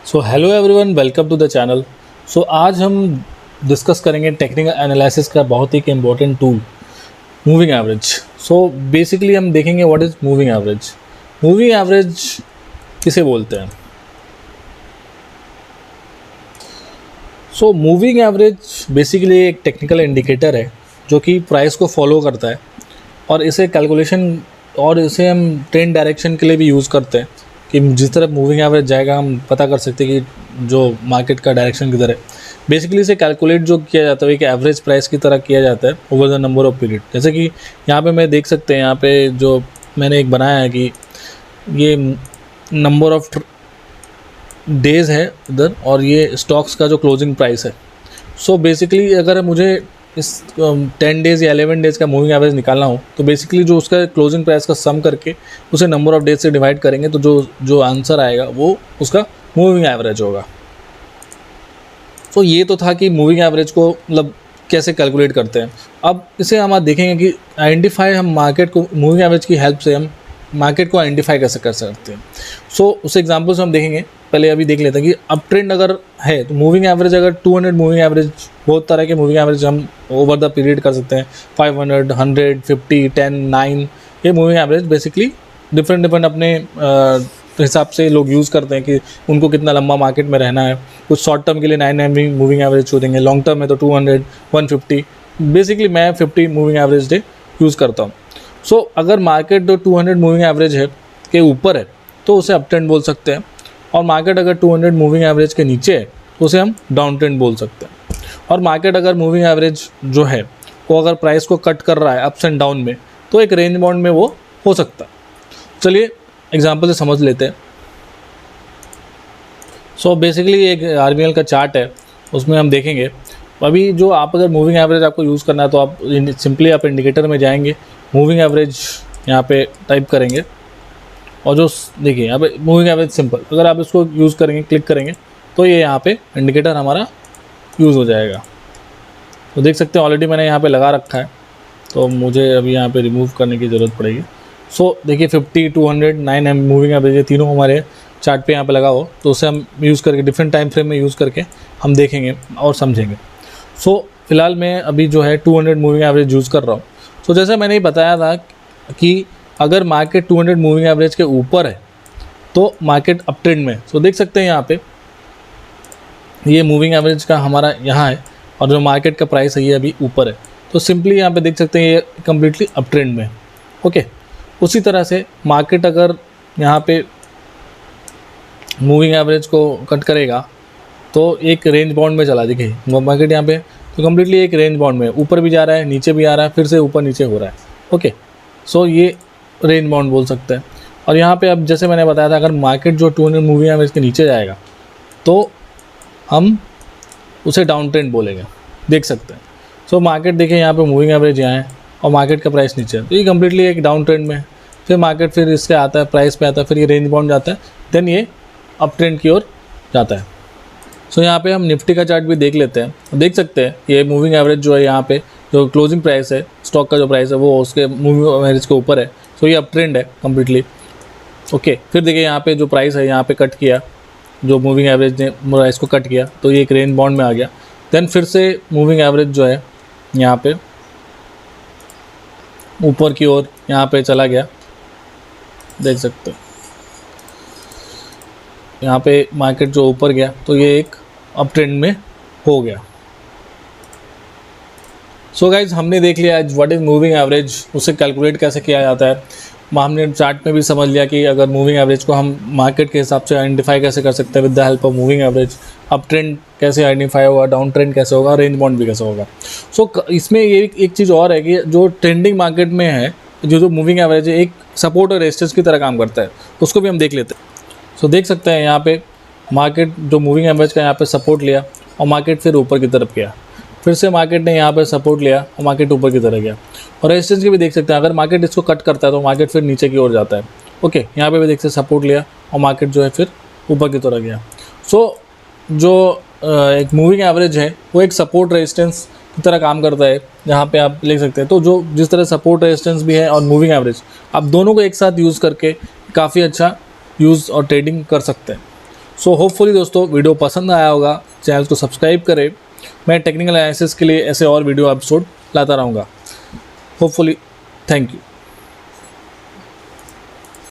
So hello everyone, welcome to the channel. So आज हम discuss करेंगे टेक्निकल एनालिसिस का बहुत ही important tool, moving average. So basically हम देखेंगे what is moving average. Moving average किसे बोलते हैं? सो मूविंग एवरेज बेसिकली एक टेक्निकल इंडिकेटर है जो कि प्राइस को फॉलो करता है और इसे कैलकुलेशन और इसे हम ट्रेंड डायरेक्शन के लिए भी यूज़ करते हैं कि जिस तरफ मूविंग एवरेज जाएगा हम पता कर सकते हैं कि जो मार्केट का डायरेक्शन किधर है। बेसिकली इसे कैलकुलेट जो किया जाता है एक एवरेज प्राइस की तरह किया जाता है over the number of period. जैसे कि यहाँ पे मैं देख सकते हैं, यहाँ पे जो मैंने एक बनाया है कि ये नंबर ऑफ डेज़ है इधर और ये स्टॉक्स का जो क्लोजिंग प्राइस है। सो बेसिकली अगर मुझे इस 10 डेज़ या 11 डेज़ का मूविंग एवरेज निकालना हो तो बेसिकली जो उसका क्लोजिंग प्राइस का सम करके उसे नंबर ऑफ डेज से डिवाइड करेंगे तो जो आंसर आएगा वो उसका मूविंग एवरेज होगा। तो ये तो था कि मूविंग एवरेज को मतलब कैसे कैलकुलेट करते हैं। अब इसे हम आज देखेंगे कि आइडेंटिफाई हम मार्केट को मूविंग एवरेज की हेल्प से हम मार्केट को आइडेंटिफाई कैसे कर सकते हैं। सो उस एग्जांपल से हम देखेंगे। पहले अभी देख लेते हैं कि अप ट्रेंड अगर है तो मूविंग एवरेज अगर 200 मूविंग एवरेज, बहुत तरह के मूविंग एवरेज हम ओवर द पीरियड कर सकते हैं। 500, 100, 50, 10, 9 ये मूविंग एवरेज बेसिकली डिफरेंट अपने हिसाब से लोग यूज़ करते हैं कि उनको कितना लंबा मार्केट में रहना है। कुछ शॉर्ट टर्म के लिए 9 मूविंग एवरेज छोड़ेंगे, लॉन्ग टर्म में तो 200, 150। बेसिकली मैं 50 मूविंग एवरेज डे यूज़ करता हूँ। सो अगर मार्केट 200 मूविंग एवरेज है के ऊपर है तो उसे अप ट्रेंड बोल सकते हैं, और मार्केट अगर 200 मूविंग एवरेज के नीचे है तो उसे हम डाउन ट्रेंड बोल सकते हैं। और मार्केट अगर मूविंग एवरेज जो है वो अगर प्राइस को कट कर रहा है अप्स एंड डाउन में तो एक रेंज बाउंड में वो हो सकता है। चलिए एग्जांपल से समझ लेते हैं। सो बेसिकली एक RVL का चार्ट है, उसमें हम देखेंगे अभी जो आप अगर मूविंग एवरेज आपको यूज़ करना है तो आप सिंपली आप इंडिकेटर में जाएंगे, मूविंग एवरेज यहाँ पे टाइप करेंगे और जो देखिए यहाँ पे मूविंग एवरेज सिंपल, अगर आप इसको यूज़ करेंगे क्लिक करेंगे तो ये यहाँ पे इंडिकेटर हमारा यूज़ हो जाएगा। तो देख सकते हैं ऑलरेडी मैंने यहाँ पे लगा रखा है, तो मुझे अभी यहाँ पे रिमूव करने की ज़रूरत पड़ेगी। सो देखिए 50, 200, 9 मूविंग एवरेज ये तीनों हमारे चार्ट पे यहाँ पे लगा हो, तो उसे हम यूज़ करके डिफरेंट टाइम फ्रेम में यूज़ करके हम देखेंगे और समझेंगे। सो फिलहाल मैं अभी जो है 200 मूविंग एवरेज यूज़ कर रहा हूँ। सो जैसे मैंने ही बताया था कि अगर मार्केट 200 मूविंग एवरेज के ऊपर है तो मार्केट अप ट्रेंड में। सो देख सकते हैं यहाँ पे ये मूविंग एवरेज का हमारा यहाँ है और जो मार्केट का प्राइस है ये अभी ऊपर है, तो सिंपली यहाँ पे देख सकते हैं ये कम्प्लीटली अप ट्रेंड में। ओके, उसी तरह से मार्केट अगर यहाँ पे मूविंग एवरेज को कट करेगा तो एक रेंज बाउंड में चला, देखिए मार्केट यहाँ पे तो कम्प्लीटली एक रेंज बाउंड में ऊपर भी जा रहा है, नीचे भी आ रहा है, फिर से ऊपर नीचे हो रहा है। ओके, सो ये रेंज बाउंड बोल सकते हैं। और यहाँ पे अब जैसे मैंने बताया था अगर मार्केट जो 200 मूविंग एवरेज के नीचे जाएगा तो हम उसे डाउन ट्रेंड बोलेंगे, देख सकते हैं। सो मार्केट देखिए यहाँ पे मूविंग एवरेज यहाँ है और मार्केट का प्राइस नीचे है, तो ये कम्प्लीटली एक डाउन ट्रेंड में है। फिर मार्केट फिर इसके आता है प्राइस पे आता है, फिर ये रेंज बाउंड जाता है, देन ये अप ट्रेंड की ओर जाता है। सो यहाँ पे हम निफ्टी का चार्ट भी देख लेते हैं। देख सकते हैं ये मूविंग एवरेज जो है यहाँ पे जो क्लोजिंग प्राइस है स्टॉक का जो प्राइस है वो उसके मूविंग एवरेज के ऊपर है, सो ये अप ट्रेंड है कम्प्लीटली। ओके, फिर देखिए यहाँ पे जो प्राइस है यहाँ पे कट किया, जो मूविंग एवरेज ने प्राइस को कट किया तो ये एक रेंज बाउंड में आ गया। देन फिर से मूविंग एवरेज जो है यहाँ पे ऊपर की ओर यहाँ पे चला गया, देख सकते हैं यहाँ पे मार्केट जो ऊपर गया तो ये एक अप ट्रेंड में हो गया। सो गाइज हमने देख लिया आज व्हाट इज़ मूविंग एवरेज, उसे कैलकुलेट कैसे किया जाता है। हमने चार्ट में भी समझ लिया कि अगर मूविंग एवरेज को हम मार्केट के हिसाब से आइडेंटिफाई कैसे कर सकते हैं with the help of moving average. Up trend कैसे आइडेंटिफाई होगा, डाउन ट्रेंड कैसे होगा, रेंज बाउंड भी कैसे होगा। सो इसमें ये एक चीज़ और है कि जो ट्रेंडिंग मार्केट में है जो मूविंग एवरेज है एक सपोर्ट और रेजिस्टेंस की तरह काम करता है, उसको भी हम देख लेते हैं। सो देख सकते हैं यहाँ पे मार्केट जो मूविंग एवरेज का यहाँ पे सपोर्ट लिया और मार्केट फिर ऊपर की तरफ गया, फिर से मार्केट ने यहाँ पे सपोर्ट लिया और मार्केट ऊपर की तरफ गया। और रेजिस्टेंस की भी देख सकते हैं, अगर मार्केट इसको कट करता है तो मार्केट फिर नीचे की ओर जाता है। ओके, यहाँ पे भी देखते हैं सपोर्ट लिया और मार्केट जो है फिर ऊपर की तरफ गया। सो जो एक मूविंग एवरेज है वो एक सपोर्ट रेजिस्टेंस की तरह काम करता है, जहाँ पे आप लिख सकते हैं। तो जो जिस तरह सपोर्ट रेजिस्टेंस भी है और मूविंग एवरेज, आप दोनों को एक साथ यूज़ करके काफ़ी अच्छा यूज़ और ट्रेडिंग कर सकते हैं। सो होपफुली दोस्तों वीडियो पसंद आया होगा, चैनल को सब्सक्राइब करें। मैं टेक्निकल एनालिसिस के लिए ऐसे और वीडियो एपिसोड लाता रहूँगा। Hopefully, thank you.